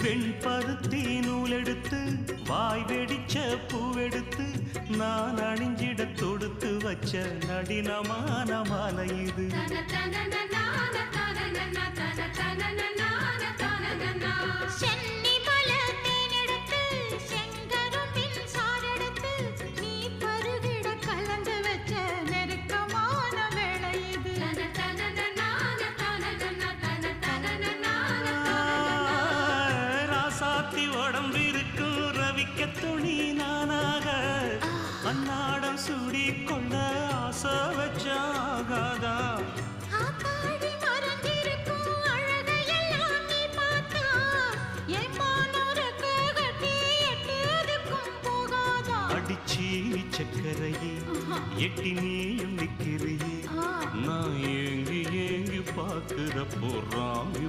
வெண்பருத்தி நூலெடுத்து வாய் வெடிச்ச பூவெடுத்து நான் அணிஞ்சிட தொடுத்து வச்ச நடினமான மாலை இது. உடம்பிருக்கும் ரவிக்க துணி நானாக அன்னாடம் சூடி கொண்ட ஆசை வச்சாகாதா. அடிச்சி சக்கரையே எட்டி நீயும் நிக்கிறையே நான் ஏங்கி ஏங்கி பார்க்கிற போறாங்க.